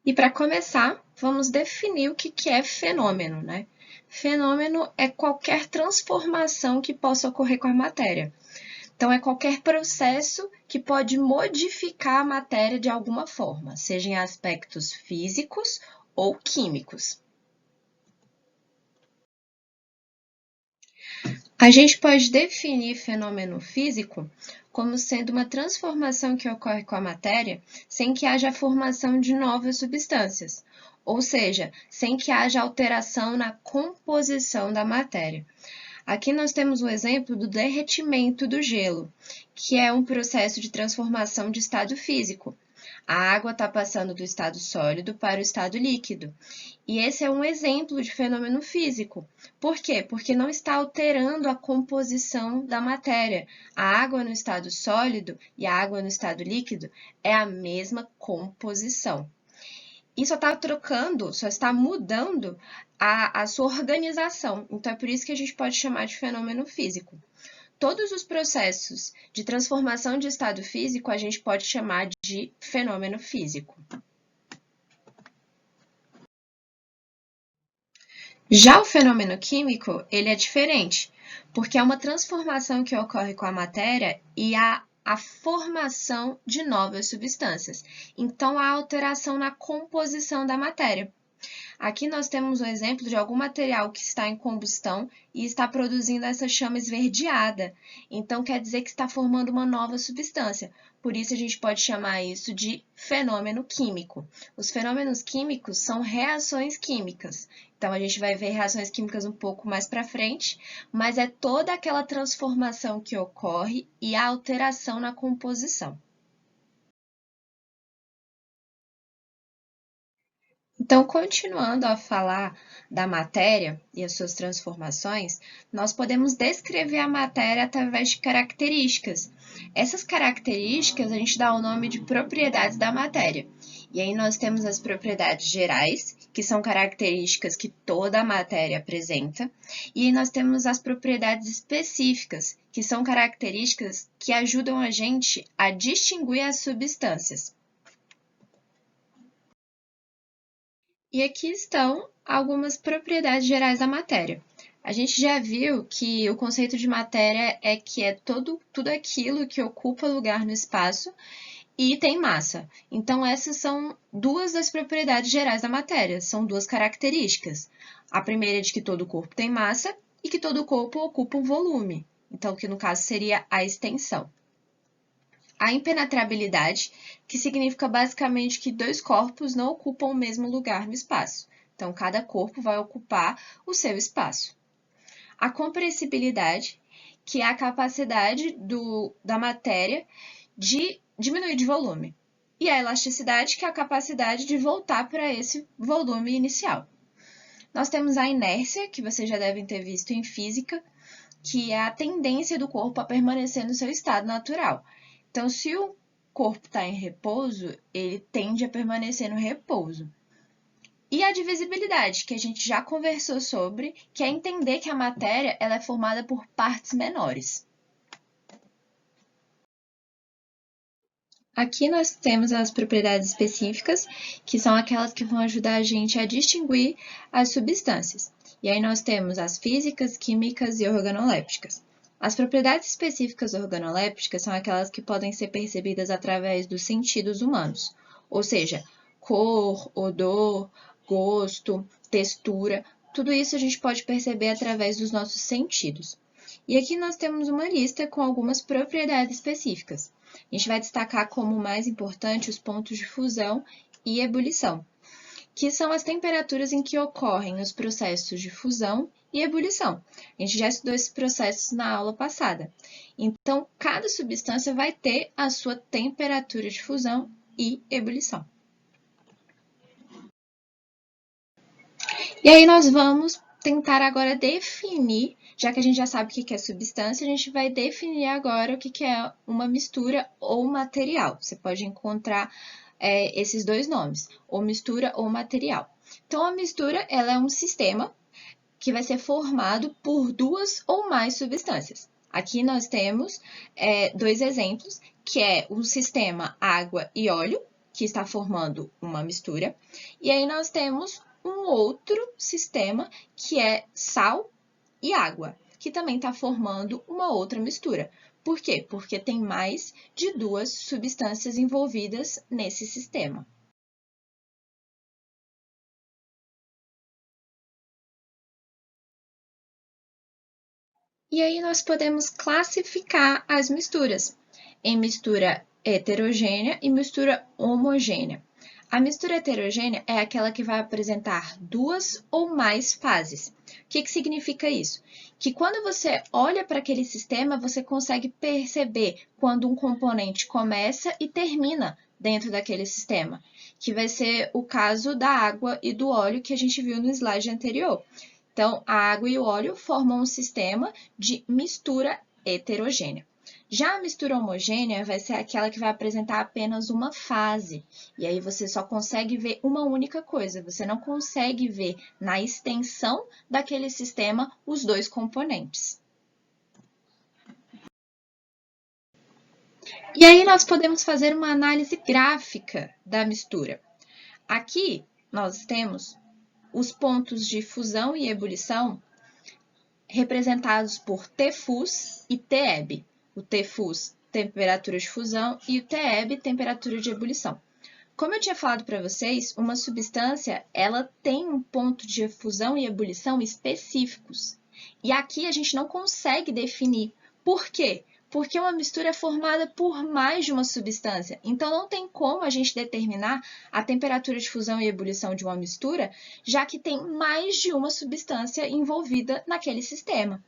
E para começar, vamos definir o que é fenômeno, né? Fenômeno é qualquer transformação que possa ocorrer com a matéria. Então, é qualquer processo que pode modificar a matéria de alguma forma, seja em aspectos físicos ou químicos. A gente pode definir fenômeno físico como sendo uma transformação que ocorre com a matéria sem que haja a formação de novas substâncias, ou seja, sem que haja alteração na composição da matéria. Aqui nós temos o exemplo do derretimento do gelo, que é um processo de transformação de estado físico. A água está passando do estado sólido para o estado líquido. E esse é um exemplo de fenômeno físico. Por quê? Porque não está alterando a composição da matéria. A água no estado sólido e a água no estado líquido é a mesma composição. E só está trocando, só está mudando a sua organização. Então, é por isso que a gente pode chamar de fenômeno físico. Todos os processos de transformação de estado físico a gente pode chamar de fenômeno físico. Já o fenômeno químico, ele é diferente, porque é uma transformação que ocorre com a matéria e a formação de novas substâncias. Então, há alteração na composição da matéria. Aqui nós temos um exemplo de algum material que está em combustão e está produzindo essa chama esverdeada. Então, quer dizer que está formando uma nova substância. Por isso, a gente pode chamar isso de fenômeno químico. Os fenômenos químicos são reações químicas. Então, a gente vai ver reações químicas um pouco mais para frente, mas é toda aquela transformação que ocorre e a alteração na composição. Então, continuando a falar da matéria e as suas transformações, nós podemos descrever a matéria através de características. Essas características a gente dá o nome de propriedades da matéria. E aí nós temos as propriedades gerais, que são características que toda a matéria apresenta, e aí nós temos as propriedades específicas, que são características que ajudam a gente a distinguir as substâncias. E aqui estão algumas propriedades gerais da matéria. A gente já viu que o conceito de matéria é que é tudo aquilo que ocupa lugar no espaço e tem massa. Então, essas são duas das propriedades gerais da matéria, são duas características. A primeira é de que todo corpo tem massa e que todo corpo ocupa um volume. Então, que no caso seria a extensão. A impenetrabilidade, que significa basicamente que dois corpos não ocupam o mesmo lugar no espaço. Então, cada corpo vai ocupar o seu espaço. A compressibilidade, que é a capacidade da matéria de diminuir de volume. E a elasticidade, que é a capacidade de voltar para esse volume inicial. Nós temos a inércia, que vocês já devem ter visto em física, que é a tendência do corpo a permanecer no seu estado natural. Então, se o corpo está em repouso, ele tende a permanecer no repouso. E a divisibilidade, que a gente já conversou sobre, que é entender que a matéria ela é formada por partes menores. Aqui nós temos as propriedades específicas, que são aquelas que vão ajudar a gente a distinguir as substâncias. E aí nós temos as físicas, químicas e organolépticas. As propriedades específicas organolépticas são aquelas que podem ser percebidas através dos sentidos humanos, ou seja, cor, odor, gosto, textura, tudo isso a gente pode perceber através dos nossos sentidos. E aqui nós temos uma lista com algumas propriedades específicas. A gente vai destacar como mais importante os pontos de fusão e ebulição, que são as temperaturas em que ocorrem os processos de fusão e ebulição. A gente já estudou esses processos na aula passada. Então, cada substância vai ter a sua temperatura de fusão e ebulição. E aí nós vamos tentar agora definir, já que a gente já sabe o que é substância, a gente vai definir agora o que é uma mistura ou material. Você pode encontrar esses dois nomes, ou mistura ou material. Então, a mistura ela é um sistema que vai ser formado por duas ou mais substâncias. Aqui nós temos dois exemplos, que é o sistema água e óleo que está formando uma mistura. E aí nós temos um outro sistema, que é sal e água, que também está formando uma outra mistura. Por quê? Porque tem mais de 2 substâncias envolvidas nesse sistema. E aí nós podemos classificar as misturas em mistura heterogênea e mistura homogênea. A mistura heterogênea é aquela que vai apresentar 2 ou mais fases. O que significa isso? Que quando você olha para aquele sistema, você consegue perceber quando um componente começa e termina dentro daquele sistema, que vai ser o caso da água e do óleo que a gente viu no slide anterior. Então, a água e o óleo formam um sistema de mistura heterogênea. Já a mistura homogênea vai ser aquela que vai apresentar apenas uma fase. E aí você só consegue ver uma única coisa. Você não consegue ver na extensão daquele sistema os 2 componentes. E aí nós podemos fazer uma análise gráfica da mistura. Aqui nós temos os pontos de fusão e ebulição representados por Tfus e Teb. O Tfus, temperatura de fusão, e o Teb, temperatura de ebulição. Como eu tinha falado para vocês, uma substância ela tem um ponto de fusão e ebulição específicos. E aqui a gente não consegue definir. Por quê? Porque uma mistura é formada por mais de uma substância. Então, não tem como a gente determinar a temperatura de fusão e ebulição de uma mistura, já que tem mais de uma substância envolvida naquele sistema.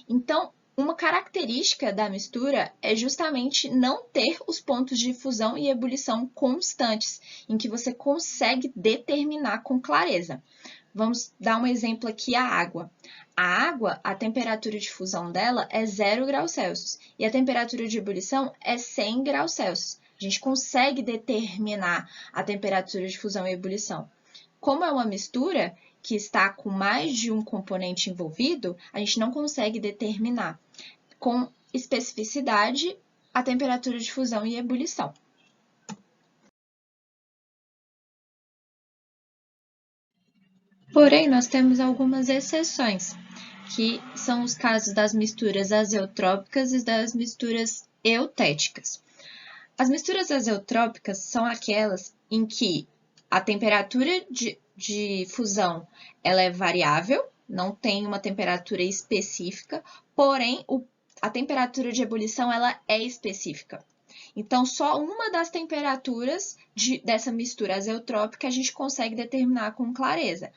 Então, uma característica da mistura é justamente não ter os pontos de fusão e ebulição constantes, em que você consegue determinar com clareza. Vamos dar um exemplo aqui, a água. A água, a temperatura de fusão dela é 0 graus Celsius e a temperatura de ebulição é 100 graus Celsius. A gente consegue determinar a temperatura de fusão e ebulição. Como é uma mistura que está com mais de um componente envolvido, a gente não consegue determinar com especificidade a temperatura de fusão e ebulição. Porém, nós temos algumas exceções, que são os casos das misturas azeotrópicas e das misturas eutéticas. As misturas azeotrópicas são aquelas em que a temperatura de fusão ela é variável, não tem uma temperatura específica, porém a temperatura de ebulição ela é específica. Então, só uma das temperaturas dessa mistura azeotrópica a gente consegue determinar com clareza.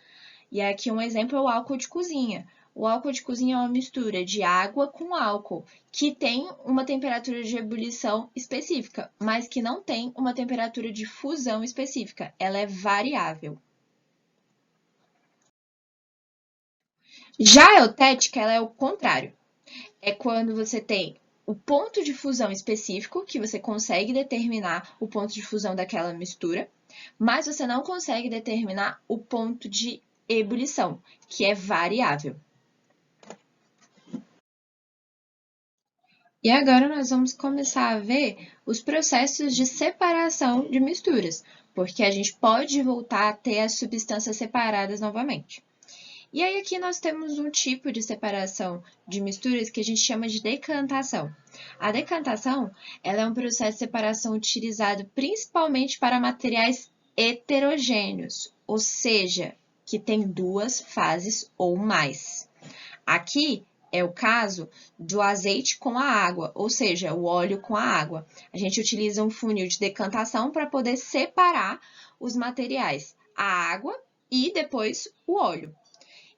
E aqui um exemplo é o álcool de cozinha. O álcool de cozinha é uma mistura de água com álcool, que tem uma temperatura de ebulição específica, mas que não tem uma temperatura de fusão específica. Ela é variável. Já a eutética, ela é o contrário. É quando você tem o ponto de fusão específico, que você consegue determinar o ponto de fusão daquela mistura, mas você não consegue determinar o ponto de ebulição, que é variável. E agora nós vamos começar a ver os processos de separação de misturas, porque a gente pode voltar a ter as substâncias separadas novamente. E aí aqui nós temos um tipo de separação de misturas que a gente chama de decantação. A decantação, ela é um processo de separação utilizado principalmente para materiais heterogêneos, ou seja, que tem 2 fases ou mais. Aqui é o caso do azeite com a água, ou seja, o óleo com a água. A gente utiliza um funil de decantação para poder separar os materiais, a água e depois o óleo.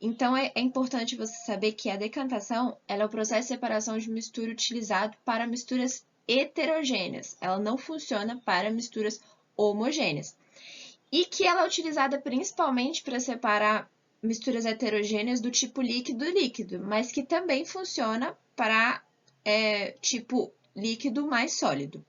Então, é importante você saber que a decantação ela é o processo de separação de mistura utilizado para misturas heterogêneas. Ela não funciona para misturas homogêneas. E que ela é utilizada principalmente para separar misturas heterogêneas do tipo líquido-líquido, mas que também funciona para tipo líquido mais sólido.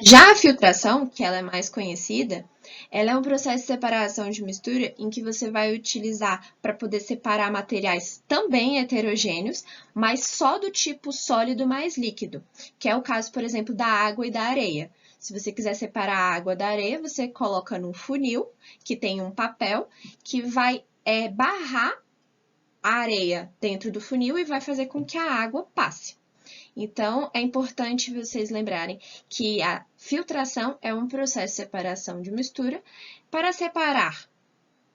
Já a filtração, que ela é mais conhecida, Ela é um processo de separação de mistura em que você vai utilizar para poder separar materiais também heterogêneos, mas só do tipo sólido mais líquido, que é o caso, por exemplo, da água e da areia. Se você quiser separar a água da areia, você coloca num funil que tem um papel que vai barrar a areia dentro do funil e vai fazer com que a água passe. Então, é importante vocês lembrarem que a filtração é um processo de separação de mistura para separar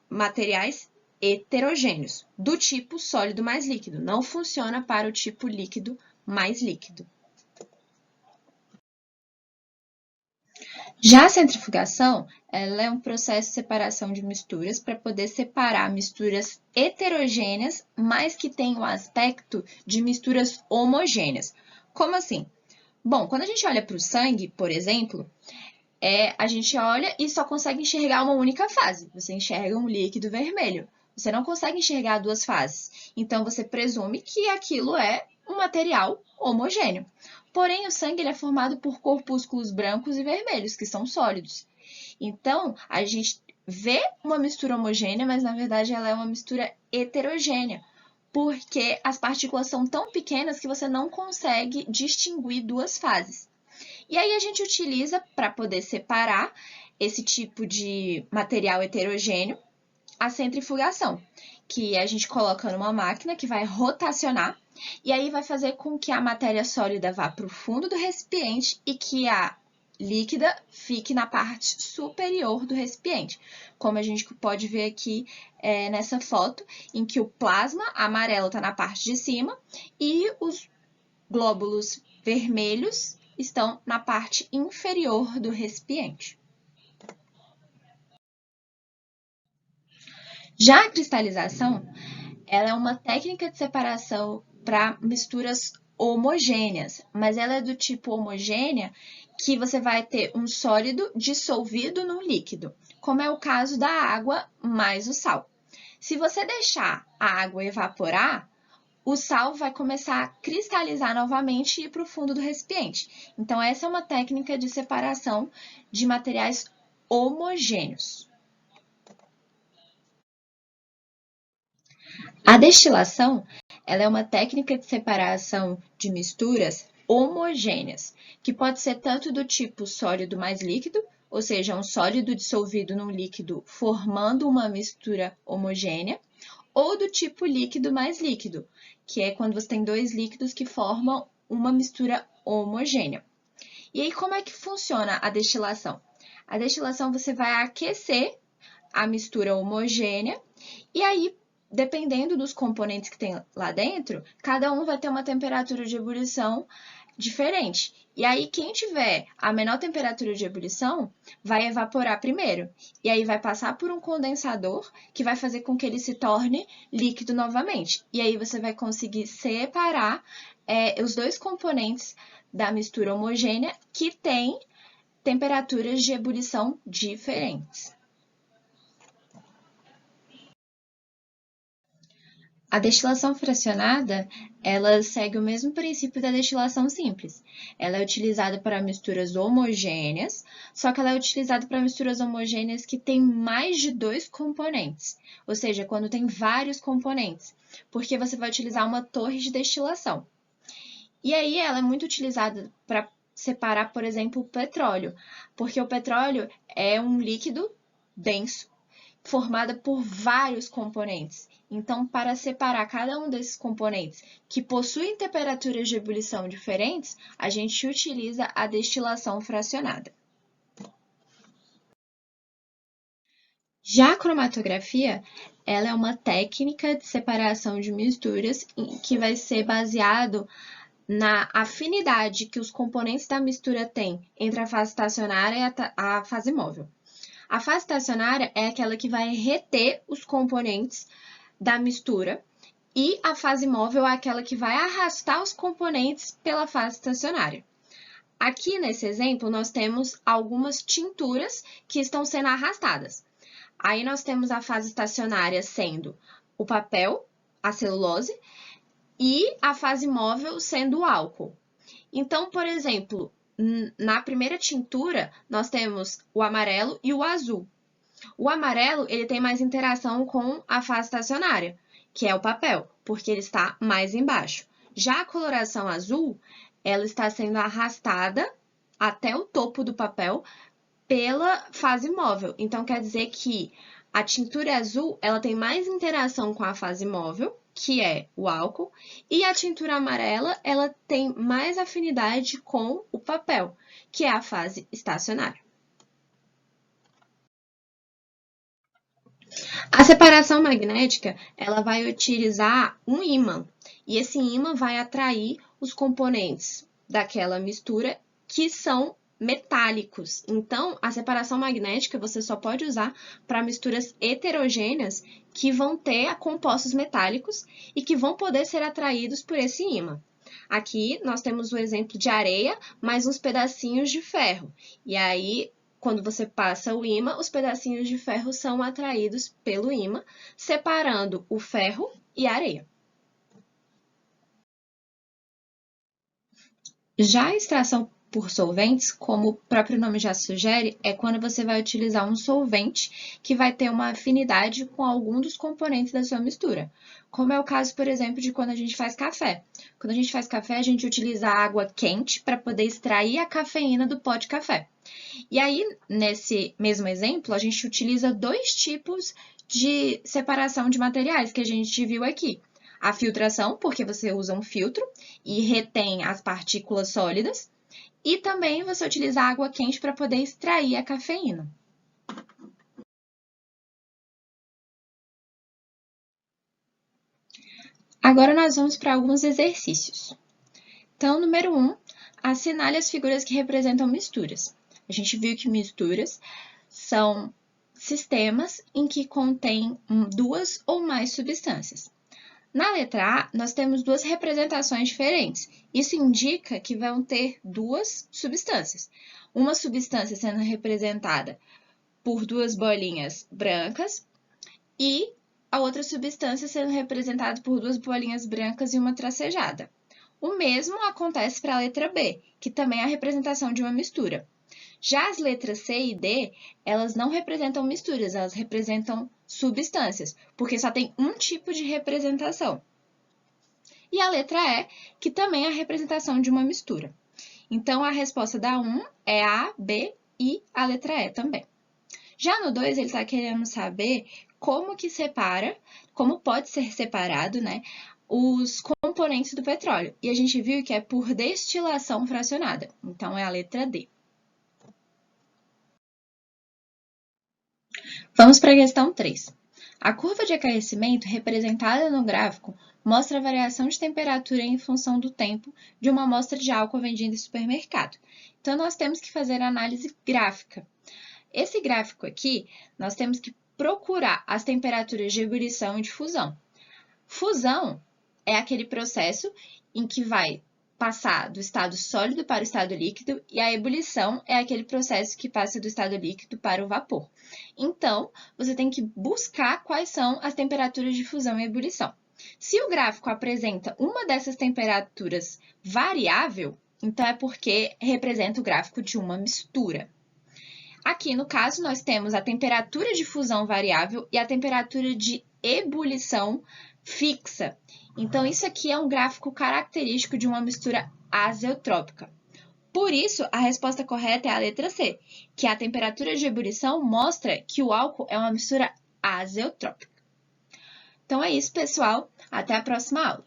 materiais heterogêneos, do tipo sólido mais líquido. Não funciona para o tipo líquido mais líquido. Já a centrifugação, ela é um processo de separação de misturas para poder separar misturas heterogêneas, mas que têm o aspecto de misturas homogêneas. Como assim? Bom, quando a gente olha para o sangue, por exemplo, a gente olha e só consegue enxergar uma única fase. Você enxerga um líquido vermelho. Você não consegue enxergar duas fases. Então, você presume que aquilo é um material homogêneo. Porém, o sangue ele é formado por corpúsculos brancos e vermelhos, que são sólidos. Então, a gente vê uma mistura homogênea, mas na verdade ela é uma mistura heterogênea, porque as partículas são tão pequenas que você não consegue distinguir duas fases. E aí a gente utiliza, para poder separar esse tipo de material heterogêneo, a centrifugação, que a gente coloca numa máquina que vai rotacionar, e aí vai fazer com que a matéria sólida vá para o fundo do recipiente e que a líquida fique na parte superior do recipiente, como a gente pode ver aqui nessa foto, em que o plasma amarelo está na parte de cima e os glóbulos vermelhos estão na parte inferior do recipiente. Já a cristalização, ela é uma técnica de separação para misturas homogêneas, mas ela é do tipo homogênea que você vai ter um sólido dissolvido num líquido, como é o caso da água mais o sal. Se você deixar a água evaporar, o sal vai começar a cristalizar novamente e ir para o fundo do recipiente. Então, essa é uma técnica de separação de materiais homogêneos. A destilação, ela é uma técnica de separação de misturas homogêneas, que pode ser tanto do tipo sólido mais líquido, ou seja, um sólido dissolvido num líquido formando uma mistura homogênea, ou do tipo líquido mais líquido, que é quando você tem dois líquidos que formam uma mistura homogênea. E aí, como é que funciona a destilação? A destilação, você vai aquecer a mistura homogênea e aí, dependendo dos componentes que tem lá dentro, cada um vai ter uma temperatura de ebulição diferente. E aí, quem tiver a menor temperatura de ebulição vai evaporar primeiro. E aí vai passar por um condensador que vai fazer com que ele se torne líquido novamente. E aí você vai conseguir separar os dois componentes da mistura homogênea que tem temperaturas de ebulição diferentes. A destilação fracionada, ela segue o mesmo princípio da destilação simples. Ela é utilizada para misturas homogêneas, só que ela é utilizada para misturas homogêneas que têm mais de dois componentes, ou seja, quando tem vários componentes, porque você vai utilizar uma torre de destilação. E aí ela é muito utilizada para separar, por exemplo, o petróleo, porque o petróleo é um líquido denso, formado por vários componentes. Então, para separar cada um desses componentes que possuem temperaturas de ebulição diferentes, a gente utiliza a destilação fracionada. Já a cromatografia, ela é uma técnica de separação de misturas que vai ser baseado na afinidade que os componentes da mistura têm entre a fase estacionária e a fase móvel. A fase estacionária é aquela que vai reter os componentes da mistura e a fase móvel é aquela que vai arrastar os componentes pela fase estacionária. Aqui nesse exemplo, nós temos algumas tinturas que estão sendo arrastadas. Aí nós temos a fase estacionária sendo o papel, a celulose, e a fase móvel sendo o álcool. Então, por exemplo, na primeira tintura, nós temos o amarelo e o azul. O amarelo, ele tem mais interação com a fase estacionária, que é o papel, porque ele está mais embaixo. Já a coloração azul, ela está sendo arrastada até o topo do papel pela fase móvel. Então, quer dizer que a tintura azul, ela tem mais interação com a fase móvel, que é o álcool, e a tintura amarela, ela tem mais afinidade com o papel, que é a fase estacionária. A separação magnética, ela vai utilizar um ímã, e esse ímã vai atrair os componentes daquela mistura que são metálicos. Então, a separação magnética você só pode usar para misturas heterogêneas que vão ter compostos metálicos e que vão poder ser atraídos por esse ímã. Aqui nós temos o exemplo de areia mais uns pedacinhos de ferro. E aí, quando você passa o ímã, os pedacinhos de ferro são atraídos pelo ímã, separando o ferro e a areia. Já a extração por solventes, como o próprio nome já sugere, é quando você vai utilizar um solvente que vai ter uma afinidade com algum dos componentes da sua mistura. Como é o caso, por exemplo, de quando a gente faz café. Quando a gente faz café, a gente utiliza água quente para poder extrair a cafeína do pó de café. E aí, nesse mesmo exemplo, a gente utiliza dois tipos de separação de materiais que a gente viu aqui. A filtração, porque você usa um filtro e retém as partículas sólidas, e também você utiliza água quente para poder extrair a cafeína. Agora nós vamos para alguns exercícios. Então, número 1, assinale as figuras que representam misturas. A gente viu que misturas são sistemas em que contém duas ou mais substâncias. Na letra A, nós temos duas representações diferentes. Isso indica que vão ter duas substâncias. Uma substância sendo representada por duas bolinhas brancas e a outra substância sendo representada por duas bolinhas brancas e uma tracejada. O mesmo acontece para a letra B, que também é a representação de uma mistura. Já as letras C e D, elas não representam misturas, elas representam substâncias, porque só tem um tipo de representação. E a letra E, que também é a representação de uma mistura. Então, a resposta da 1 é A, B e a letra E também. Já no 2, ele está querendo saber como que separa, como pode ser separado, né, os componentes do petróleo. E a gente viu que é por destilação fracionada. Então, é a letra D. Vamos para a questão 3. A curva de aquecimento representada no gráfico mostra a variação de temperatura em função do tempo de uma amostra de álcool vendida em supermercado. Então, nós temos que fazer análise gráfica. Esse gráfico aqui, nós temos que procurar as temperaturas de ebulição e de fusão. Fusão é aquele processo em que vai passar do estado sólido para o estado líquido e a ebulição é aquele processo que passa do estado líquido para o vapor. Então, você tem que buscar quais são as temperaturas de fusão e ebulição. Se o gráfico apresenta uma dessas temperaturas variável, então é porque representa o gráfico de uma mistura. Aqui, no caso, nós temos a temperatura de fusão variável e a temperatura de ebulição fixa. Então, isso aqui é um gráfico característico de uma mistura azeotrópica. Por isso, a resposta correta é a letra C, que a temperatura de ebulição mostra que o álcool é uma mistura azeotrópica. Então é isso, pessoal. Até a próxima aula.